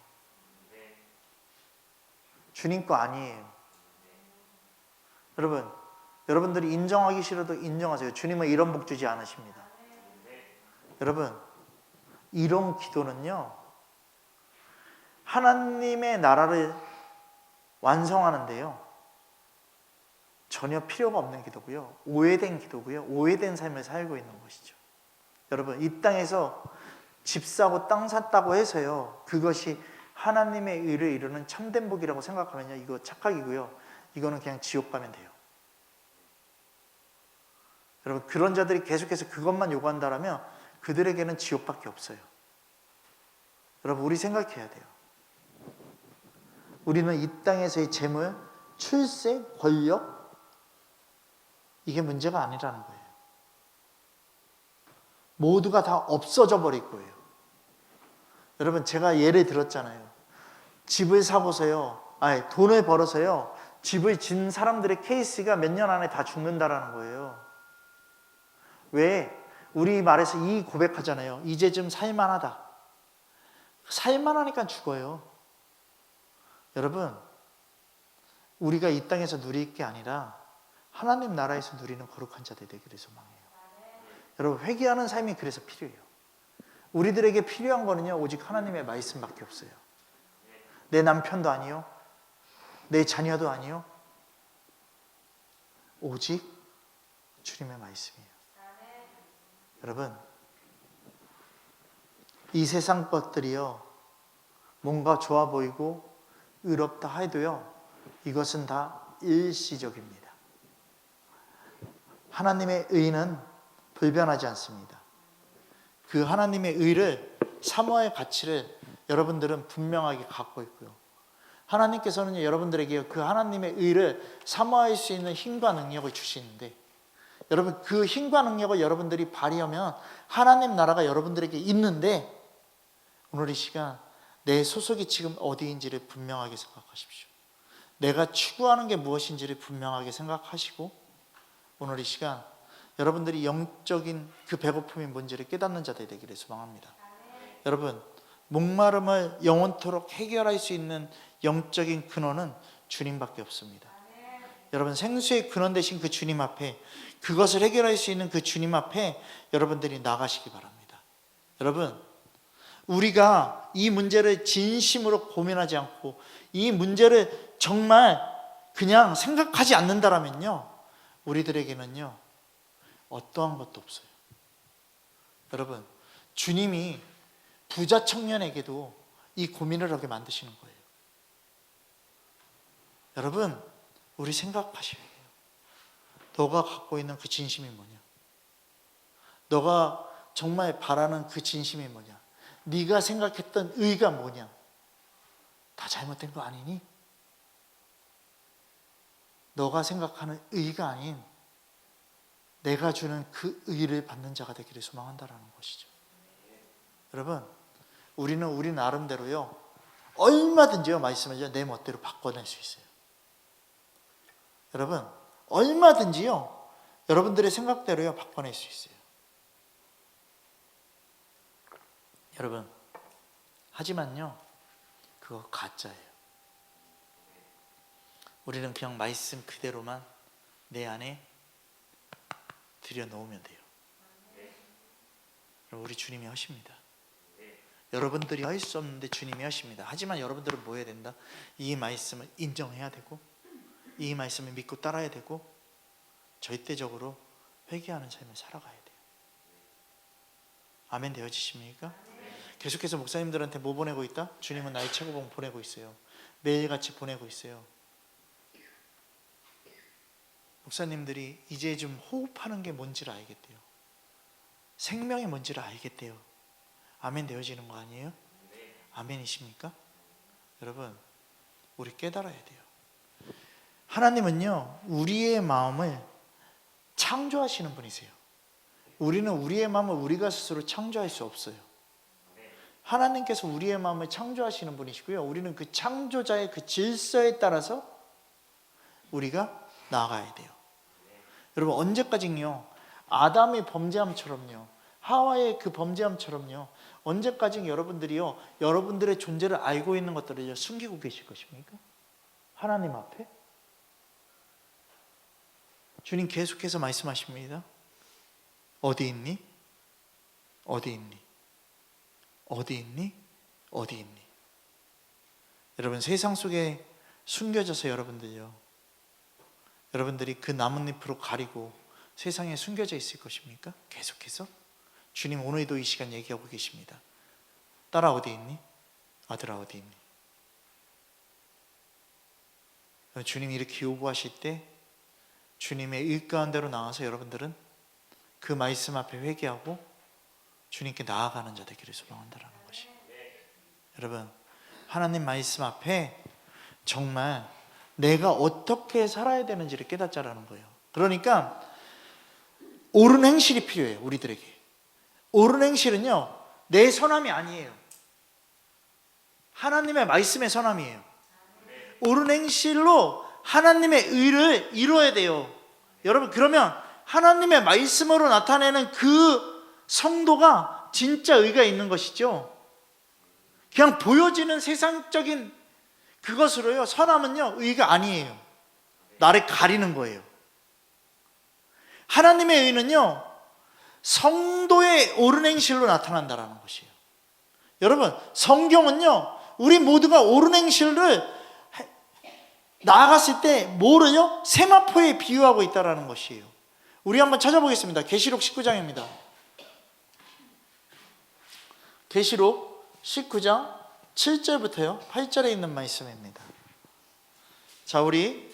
주님 거 아니에요. 여러분, 여러분들이 인정하기 싫어도 인정하세요. 주님은 이런 복 주지 않으십니다. 여러분, 이런 기도는요, 하나님의 나라를 완성하는데요, 전혀 필요가 없는 기도고요, 오해된 기도고요, 오해된 삶을 살고 있는 것이죠. 여러분, 이 땅에서 집 사고 땅 샀다고 해서요, 그것이 하나님의 의를 이루는 참된 복이라고 생각하면요, 이거 착각이고요. 이거는 그냥 지옥 가면 돼요. 여러분, 그런 자들이 계속해서 그것만 요구한다면 그들에게는 지옥밖에 없어요. 여러분, 우리 생각해야 돼요. 우리는 이 땅에서의 재물, 출세, 권력, 이게 문제가 아니라는 거예요. 모두가 다 없어져 버릴 거예요. 여러분, 제가 예를 들었잖아요. 집을 사고서요, 돈을 벌어서요, 집을 진 사람들의 케이스가 몇 년 안에 다 죽는다라는 거예요. 왜? 우리 말에서 이 고백하잖아요. 이제 좀 살만하다. 살만하니까 죽어요. 여러분, 우리가 이 땅에서 누릴 게 아니라 하나님 나라에서 누리는 거룩한 자들 되기를 소망해요. 여러분, 회개하는 삶이 그래서 필요해요. 우리들에게 필요한 거는요, 오직 하나님의 말씀밖에 없어요. 내 남편도 아니요, 내 자녀도 아니요, 오직 주님의 말씀이에요. 여러분, 이 세상 것들이요, 뭔가 좋아 보이고 의롭다 해도요, 이것은 다 일시적입니다. 하나님의 의는 불변하지 않습니다. 그 하나님의 의를 사모할 가치를 여러분들은 분명하게 갖고 있고요, 하나님께서는 여러분들에게 그 하나님의 의를 사모할 수 있는 힘과 능력을 주시는데, 여러분, 그 힘과 능력을 여러분들이 발휘하면 하나님 나라가 여러분들에게 있는데, 오늘 이 시간 내 소속이 지금 어디인지를 분명하게 생각하십시오. 내가 추구하는 게 무엇인지를 분명하게 생각하시고, 오늘 이 시간 여러분들이 영적인 그 배고픔이 뭔지를 깨닫는 자들이 되기를 소망합니다. 여러분, 목마름을 영원토록 해결할 수 있는 영적인 근원은 주님밖에 없습니다. 여러분, 생수의 근원 되신 그 주님 앞에, 그것을 해결할 수 있는 그 주님 앞에 여러분들이 나가시기 바랍니다. 여러분, 우리가 이 문제를 진심으로 고민하지 않고 이 문제를 정말 그냥 생각하지 않는다면요, 우리들에게는요, 어떠한 것도 없어요. 여러분, 주님이 부자 청년에게도 이 고민을 하게 만드시는 거예요. 여러분, 우리 생각하셔야 돼요. 너가 갖고 있는 그 진심이 뭐냐? 너가 정말 바라는 그 진심이 뭐냐? 네가 생각했던 의가 뭐냐? 다 잘못된 거 아니니? 너가 생각하는 의가 아닌 내가 주는 그 의를 받는 자가 되기를 소망한다라는 것이죠. 여러분, 우리는 우리 나름대로요, 얼마든지요, 말씀을 내 멋대로 바꿔낼 수 있어요. 여러분, 얼마든지요, 여러분들의 생각대로요, 바꿔낼 수 있어요. 여러분, 하지만요, 그거 가짜예요. 우리는 그냥 말씀 그대로만 내 안에 들여놓으면 돼요. 우리 주님이 하십니다. 여러분들이 할 수 없는데 주님이 하십니다. 하지만 여러분들은 뭐 해야 된다? 이 말씀을 인정해야 되고, 이 말씀을 믿고 따라야 되고, 절대적으로 회개하는 삶을 살아가야 돼요. 아멘 되어지십니까? 계속해서 목사님들한테 뭐 보내고 있다? 주님은 나의 최고봉 보내고 있어요. 매일같이 보내고 있어요. 목사님들이 이제 좀 호흡하는 게 뭔지를 알겠대요. 생명이 뭔지를 알겠대요. 아멘 되어지는 거 아니에요? 아멘이십니까? 여러분, 우리 깨달아야 돼요. 하나님은요, 우리의 마음을 창조하시는 분이세요. 우리는 우리의 마음을 우리가 스스로 창조할 수 없어요. 하나님께서 우리의 마음을 창조하시는 분이시고요, 우리는 그 창조자의 그 질서에 따라서 우리가 나아가야 돼요. 여러분, 언제까지요? 아담의 범죄함처럼요, 하와의 그 범죄함처럼요, 언제까지 여러분들이요, 여러분들의 존재를 알고 있는 것들을 숨기고 계실 것입니까? 하나님 앞에? 주님 계속해서 말씀하십니다. 어디 있니? 어디 있니? 어디 있니? 어디 있니? 여러분, 세상 속에 숨겨져서 여러분들이 그 나뭇잎으로 가리고 세상에 숨겨져 있을 것입니까? 계속해서? 주님 오늘도 이 시간 얘기하고 계십니다. 딸아 어디 있니? 아들아 어디 있니? 주님 이렇게 요구하실 때 주님의 일 가운데로 나와서 여러분들은 그 말씀 앞에 회개하고 주님께 나아가는 자 되기를 소망한다는 것이, 여러분, 하나님 말씀 앞에 정말 내가 어떻게 살아야 되는지를 깨닫자라는 거예요. 그러니까 옳은 행실이 필요해요. 우리들에게 옳은 행실은요, 내 선함이 아니에요. 하나님의 말씀의 선함이에요. 옳은 행실로 하나님의 의를 이루어야 돼요. 여러분, 그러면 하나님의 말씀으로 나타내는 그 성도가 진짜 의가 있는 것이죠. 그냥 보여지는 세상적인 그것으로요, 선함은요 의가 아니에요. 나를 가리는 거예요. 하나님의 의는요, 성도의 옳은 행실로 나타난다는 것이에요. 여러분, 성경은요, 우리 모두가 옳은 행실을 나아갔을 때 뭐를요? 세마포에 비유하고 있다는 것이에요. 우리 한번 찾아보겠습니다. 계시록 19장입니다. 계시록 19장 7절부터요 8절에 있는 말씀입니다. 자, 우리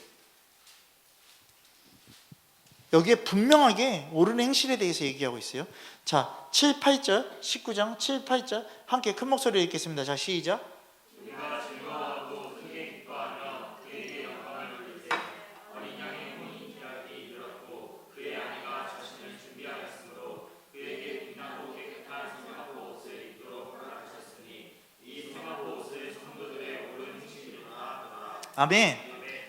여기에 분명하게 옳은 행실에 대해서 얘기하고 있어요. 자, 7, 8절, 19장 7, 8절 함께 큰 목소리로 읽겠습니다. 자, 시작. 우리가 즐거워하고 크게 기뻐하며 그에게 영광을 돌릴 때 어린 양의 혼인 기약이 이르렀고 그의 아내가 자신을 준비하였으므로 그에게 빛나고 깨끗한 세마포 옷을 입도록 허락하셨으니 이 세마포 옷을 성도들의 옳은 행실이로다 하더라. 아멘.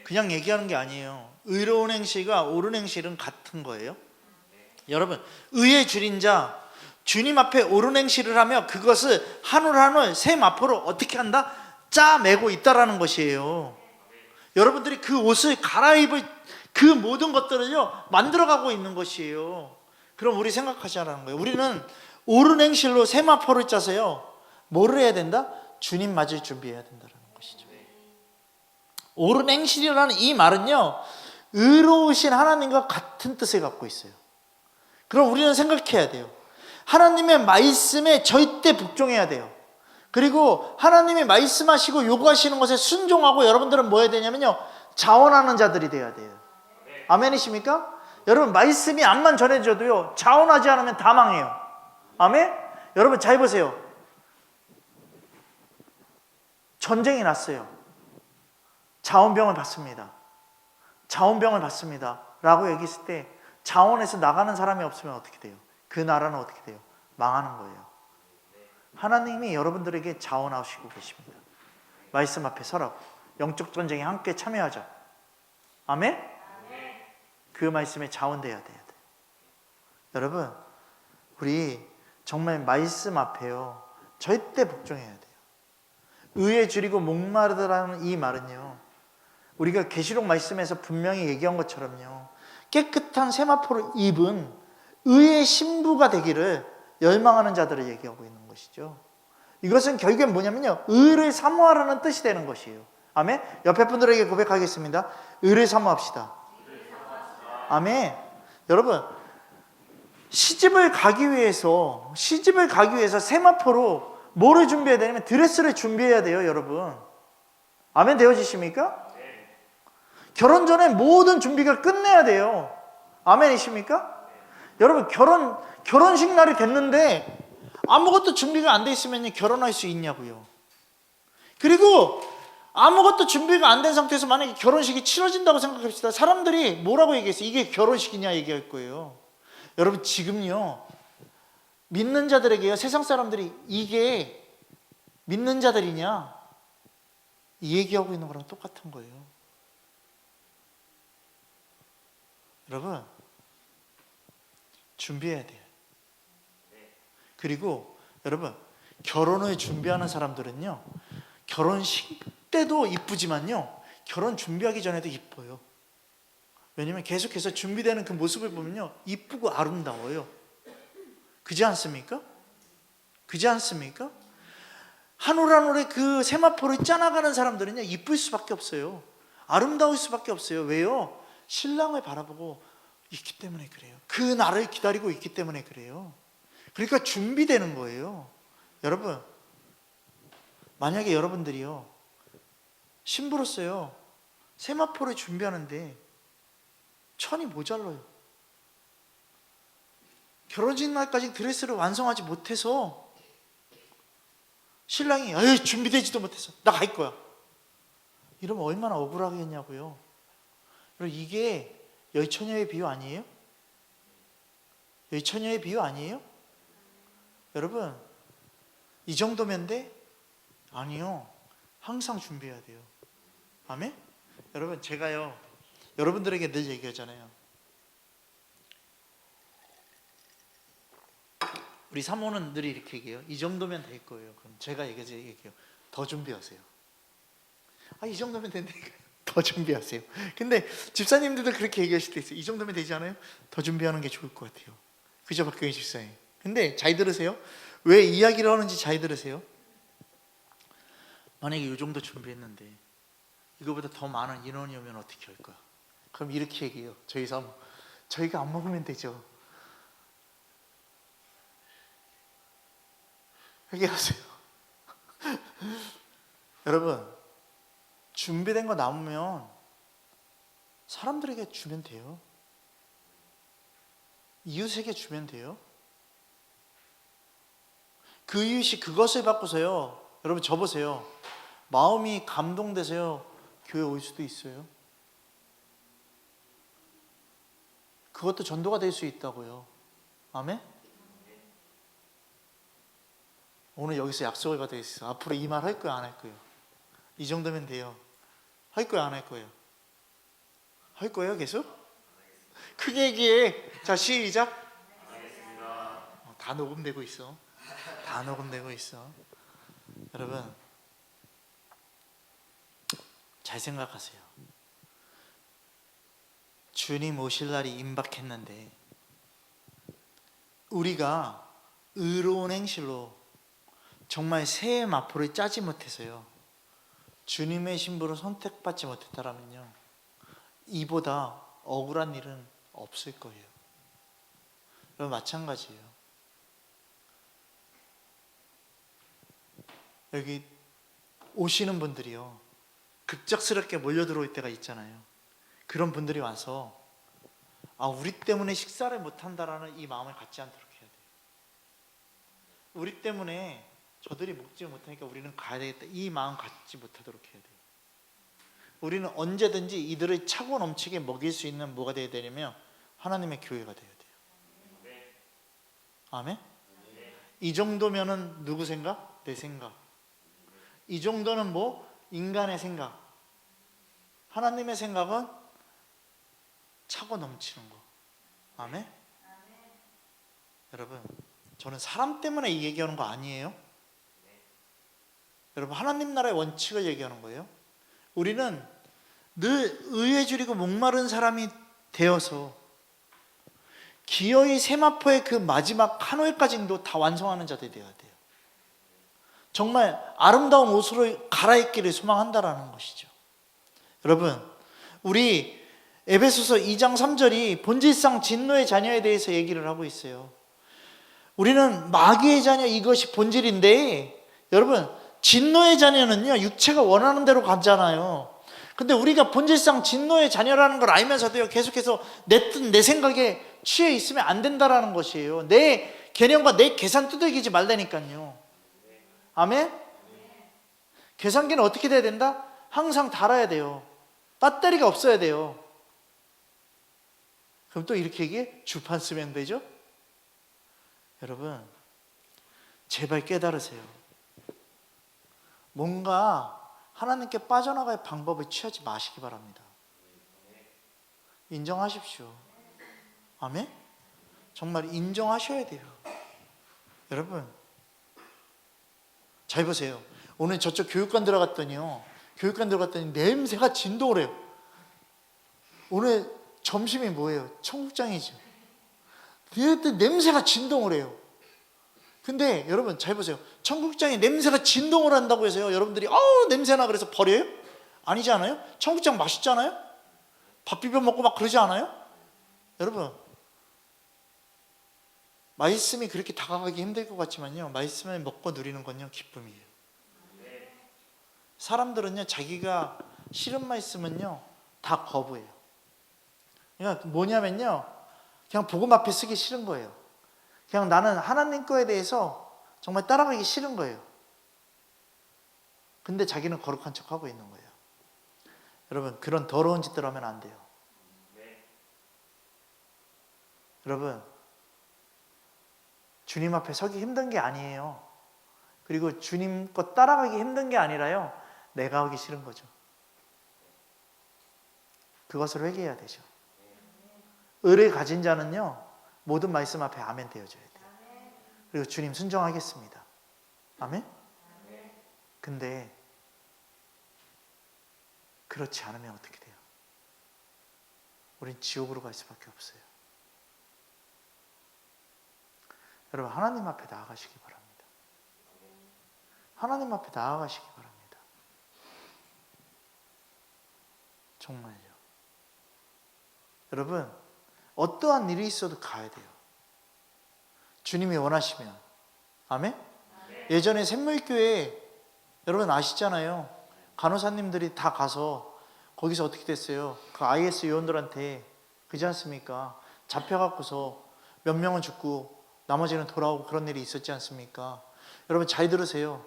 그냥 얘기하는 게 아니에요. 의로운 행실과 옳은 행실은 같은 거예요. 여러분, 의에 줄인 자, 주님 앞에 옳은 행실을 하며 그것을 한 올 한 올 세마포로 어떻게 한다? 짜매고 있다라는 것이에요. 여러분들이 그 옷을 갈아입을 그 모든 것들을요 만들어가고 있는 것이에요. 그럼 우리 생각하자라는 거예요. 우리는 옳은 행실로 세마포를 짜서요 뭐를 해야 된다? 주님 맞을 준비해야 된다는 것이죠. 옳은 행실이라는 이 말은요, 의로우신 하나님과 같은 뜻을 갖고 있어요. 그럼 우리는 생각해야 돼요. 하나님의 말씀에 절대 복종해야 돼요. 그리고 하나님이 말씀하시고 요구하시는 것에 순종하고 여러분들은 뭐 해야 되냐면요, 자원하는 자들이 돼야 돼요. 아멘이십니까? 여러분, 말씀이 암만 전해져도요 자원하지 않으면 다 망해요. 아멘? 여러분 잘 보세요. 전쟁이 났어요. 자원병을 받습니다. 자원병을 받습니다 라고 얘기했을 때 자원에서 나가는 사람이 없으면 어떻게 돼요? 그 나라는 어떻게 돼요? 망하는 거예요. 하나님이 여러분들에게 자원하시고 계십니다. 말씀 앞에 서라고, 영적 전쟁에 함께 참여하자. 아멘? 그 말씀에 자원돼야 돼요. 여러분, 우리 정말 말씀 앞에요 절대 복종해야 돼요. 의에 줄이고 목마르다라는 이 말은요, 우리가 계시록 말씀에서 분명히 얘기한 것처럼요, 깨끗한 세마포를 입은 의의 신부가 되기를 열망하는 자들을 얘기하고 있는 것이죠. 이것은 결국엔 뭐냐면요, 의를 사모하라는 뜻이 되는 것이에요. 아멘? 옆에 분들에게 고백하겠습니다. 의를 사모합시다. 아멘. 여러분, 시집을 가기 위해서 세마포로 뭐를 준비해야 되냐면 드레스를 준비해야 돼요. 여러분, 아멘 되어지십니까? 결혼 전에 모든 준비가 끝내야 돼요. 아멘이십니까? 여러분, 결혼식 날이 됐는데 아무것도 준비가 안 돼 있으면 결혼할 수 있냐고요. 그리고 아무것도 준비가 안 된 상태에서 만약에 결혼식이 치러진다고 생각합시다. 사람들이 뭐라고 얘기했어요? 이게 결혼식이냐 얘기할 거예요. 여러분 지금요, 믿는 자들에게요, 세상 사람들이 이게 믿는 자들이냐 이 얘기하고 있는 거랑 똑같은 거예요. 여러분 준비해야 돼요. 그리고 여러분 결혼을 준비하는 사람들은요, 결혼식 때도 이쁘지만요, 결혼 준비하기 전에도 이뻐요. 왜냐면 계속해서 준비되는 그 모습을 보면요, 이쁘고 아름다워요. 그지 않습니까? 그지 않습니까? 한 올 한 올에 그 세마포를 짜나가는 사람들은요, 이쁠 수밖에 없어요. 아름다울 수밖에 없어요. 왜요? 신랑을 바라보고 있기 때문에 그래요. 그 날을 기다리고 있기 때문에 그래요. 그러니까 준비되는 거예요. 여러분, 만약에 여러분들이요, 신부로서요 세마포를 준비하는데 천이 모자라요. 결혼식 날까지 드레스를 완성하지 못해서 신랑이 에이 준비되지도 못해서 나 갈 거야 이러면 얼마나 억울하겠냐고요. 여러분 이게 열처녀의 비유 아니에요? 열처녀의 비유 아니에요? 여러분 이 정도면 돼? 아니요. 항상 준비해야 돼요. 아멘? 여러분 제가요 여러분들에게 늘 얘기하잖아요. 우리 사모는 늘 이렇게 얘기해요. 이 정도면 될 거예요. 그럼 제가 얘기해요. 더 준비하세요. 이 정도면 된다니까. 더 준비하세요. 근데 집사님들도 그렇게 얘기하실 때 있어요. 이 정도면 되지 않아요? 더 준비하는 게 좋을 것 같아요. 그죠, 박경희 집사님? 근데 잘 들으세요. 왜 이야기를 하는지 잘 들으세요. 만약에 이 정도 준비했는데 이거보다 더 많은 인원이 오면 어떻게 할 거야? 그럼 이렇게 얘기해요. 저희 사모, 저희가 안 먹으면 되죠. 얘기하세요. 여러분 준비된 거 남으면 사람들에게 주면 돼요. 이웃에게 주면 돼요. 그 이웃이 그것을 받고서요, 여러분 저 보세요, 마음이 감동돼서요 교회 올 수도 있어요. 그것도 전도가 될 수 있다고요. 아멘? 오늘 여기서 약속을 받아 있어. 앞으로 이 말 할 거야, 안 할 거예요? 이 정도면 돼요. 할 거야, 안 할 거예요? 할 거예요, 계속? 크게 얘기해. 자, 시작. 다 녹음되고 있어. 다 녹음되고 있어. 여러분, 잘 생각하세요. 주님 오실 날이 임박했는데 우리가 의로운 행실로 정말 새해 마포를 짜지 못해서요 주님의 신부로 선택받지 못했다라면요 이보다 억울한 일은 없을 거예요. 여러분 마찬가지예요. 여기 오시는 분들이요 급작스럽게 몰려 들어올 때가 있잖아요. 그런 분들이 와서 우리 때문에 식사를 못한다라는 이 마음을 갖지 않도록 해야 돼요. 우리 때문에 저들이 먹지 못하니까 우리는 가야 되겠다, 이 마음 갖지 못하도록 해야 돼요. 우리는 언제든지 이들을 차고 넘치게 먹일 수 있는 뭐가 되어야 되냐면 하나님의 교회가 되어야 돼요. 아멘? 이 정도면은 누구 생각? 내 생각. 이 정도는 뭐? 인간의 생각. 하나님의 생각은 차고 넘치는 거. 아멘? 여러분 저는 사람 때문에 이 얘기하는 거 아니에요. 여러분 하나님 나라의 원칙을 얘기하는 거예요. 우리는 늘 의에 줄이고 목마른 사람이 되어서 기어이 세마포의 그 마지막 한 올까지도 다 완성하는 자들이 되어야 돼요. 정말 아름다운 옷으로 갈아입기를 소망한다라는 것이죠. 여러분 우리 에베소서 2장 3절이 본질상 진노의 자녀에 대해서 얘기를 하고 있어요. 우리는 마귀의 자녀, 이것이 본질인데 여러분 진노의 자녀는요 육체가 원하는 대로 가잖아요. 근데 우리가 본질상 진노의 자녀라는 걸 알면서도요 계속해서 내 뜻, 내 생각에 취해 있으면 안 된다라는 것이에요. 내 개념과 내 계산 두들기지 말라니까요. 아멘? 계산기는 어떻게 돼야 된다? 항상 달아야 돼요. 배터리가 없어야 돼요. 그럼 또 이렇게 얘기해? 주판 쓰면 되죠? 여러분, 제발 깨달으세요. 뭔가 하나님께 빠져나갈 방법을 취하지 마시기 바랍니다. 인정하십시오. 아멘? 정말 인정하셔야 돼요. 여러분, 잘 보세요. 오늘 저쪽 교육관 들어갔더니 냄새가 진동을 해요. 오늘 점심이 뭐예요? 청국장이죠. 그때 냄새가 진동을 해요. 근데 여러분 잘 보세요. 청국장이 냄새가 진동을 한다고 해서요, 여러분들이 냄새나 그래서 버려요? 아니지 않아요? 청국장 맛있잖아요? 밥 비벼 먹고 막 그러지 않아요? 여러분, 말씀이 그렇게 다가가기 힘들 것 같지만요, 말씀을 먹고 누리는 건요 기쁨이에요. 사람들은요 자기가 싫은 말씀은요 다 거부해요. 그러니까 뭐냐면요, 그냥 복음 앞에 쓰기 싫은 거예요. 그냥 나는 하나님 거에 대해서 정말 따라가기 싫은 거예요. 근데 자기는 거룩한 척하고 있는 거예요. 여러분, 그런 더러운 짓들 하면 안 돼요. 여러분, 주님 앞에 서기 힘든 게 아니에요. 그리고 주님 거 따라가기 힘든 게 아니라요, 내가 하기 싫은 거죠. 그것을 회개해야 되죠. 의를 가진 자는요 모든 말씀 앞에 아멘 되어줘야 돼요. 그리고 주님 순종하겠습니다. 아멘? 근데 그렇지 않으면 어떻게 돼요? 우린 지옥으로 갈 수밖에 없어요. 여러분, 하나님 앞에 나아가시기 바랍니다. 하나님 앞에 나아가시기 바랍니다. 정말요. 여러분, 어떠한 일이 있어도 가야 돼요. 주님이 원하시면. 아멘? 예전에 샘물교회 여러분 아시잖아요. 간호사님들이 다 가서 거기서 어떻게 됐어요? 그 IS 요원들한테, 그지 않습니까? 잡혀갖고서 몇 명은 죽고 나머지는 돌아오고 그런 일이 있었지 않습니까? 여러분 잘 들으세요.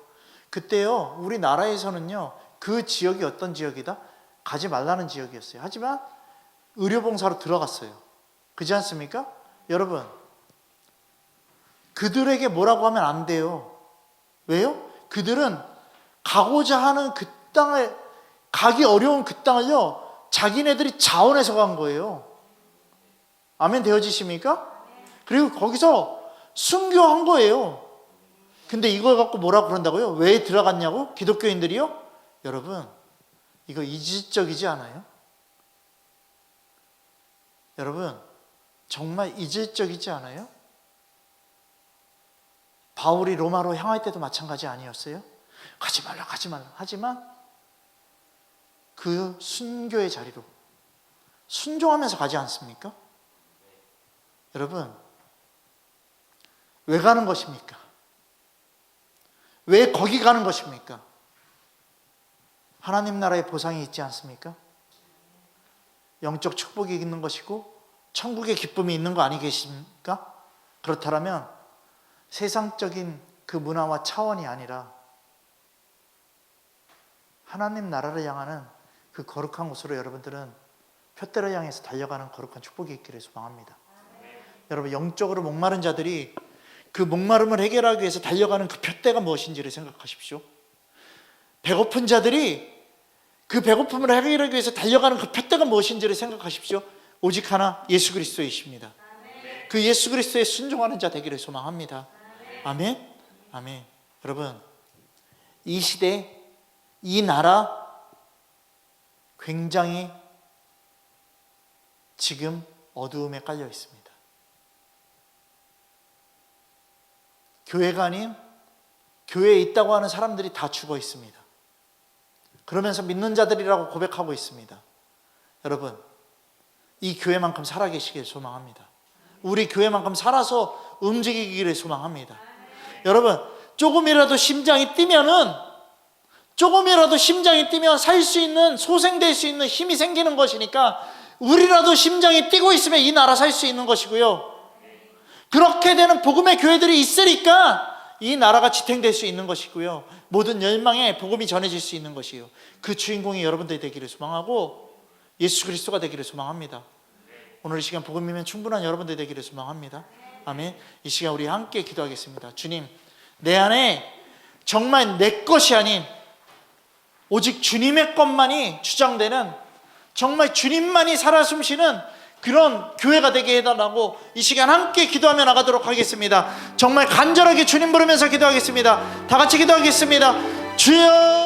그때요 우리나라에서는요 그 지역이 어떤 지역이다? 가지 말라는 지역이었어요. 하지만 의료봉사로 들어갔어요. 그지 않습니까? 여러분, 그들에게 뭐라고 하면 안 돼요. 왜요? 그들은 가고자 하는 그 땅을, 가기 어려운 그 땅을요 자기네들이 자원해서 간 거예요. 아멘 되어지십니까? 그리고 거기서 순교한 거예요. 근데 이걸 갖고 뭐라고 그런다고요? 왜 들어갔냐고? 기독교인들이요? 여러분, 이거 이질적이지 않아요? 여러분, 정말 이질적이지 않아요? 바울이 로마로 향할 때도 마찬가지 아니었어요? 가지 말라, 가지 말라. 하지만 그 순교의 자리로 순종하면서 가지 않습니까? 여러분, 왜 가는 것입니까? 왜 거기 가는 것입니까? 하나님 나라의 보상이 있지 않습니까? 영적 축복이 있는 것이고 천국의 기쁨이 있는 거 아니겠습니까? 그렇다면 세상적인 그 문화와 차원이 아니라 하나님 나라를 향하는 그 거룩한 곳으로 여러분들은 표대를 향해서 달려가는 거룩한 축복이 있기를 소망합니다. 여러분, 영적으로 목마른 자들이 그 목마름을 해결하기 위해서 달려가는 그 표대가 무엇인지를 생각하십시오. 배고픈 자들이 그 배고픔을 해결하기 위해서 달려가는 그 표대가 무엇인지를 생각하십시오. 오직 하나, 예수 그리스도이십니다. 그 예수 그리스도에 순종하는 자 되기를 소망합니다. 아멘? 아멘. 여러분, 이 시대, 이 나라 굉장히 지금 어두움에 깔려 있습니다. 교회가 아닌 교회에 있다고 하는 사람들이 다 죽어 있습니다. 그러면서 믿는 자들이라고 고백하고 있습니다. 여러분, 이 교회만큼 살아계시길 소망합니다. 우리 교회만큼 살아서 움직이기를 소망합니다. 여러분, 조금이라도 심장이 뛰면 살 수 있는, 소생될 수 있는 힘이 생기는 것이니까 우리라도 심장이 뛰고 있으면 이 나라 살 수 있는 것이고요. 그렇게 되는 복음의 교회들이 있으니까 이 나라가 지탱될 수 있는 것이고요, 모든 열방에 복음이 전해질 수 있는 것이요, 그 주인공이 여러분들이 되기를 소망하고 예수 그리스도가 되기를 소망합니다. 오늘 이 시간 복음이면 충분한 여러분들이 되기를 소망합니다. 아멘. 이 시간 우리 함께 기도하겠습니다. 주님, 내 안에 정말 내 것이 아닌 오직 주님의 것만이 주장되는, 정말 주님만이 살아 숨쉬는 그런 교회가 되게 해달라고 이 시간 함께 기도하며 나가도록 하겠습니다. 정말 간절하게 주님 부르면서 기도하겠습니다. 다 같이 기도하겠습니다. 주여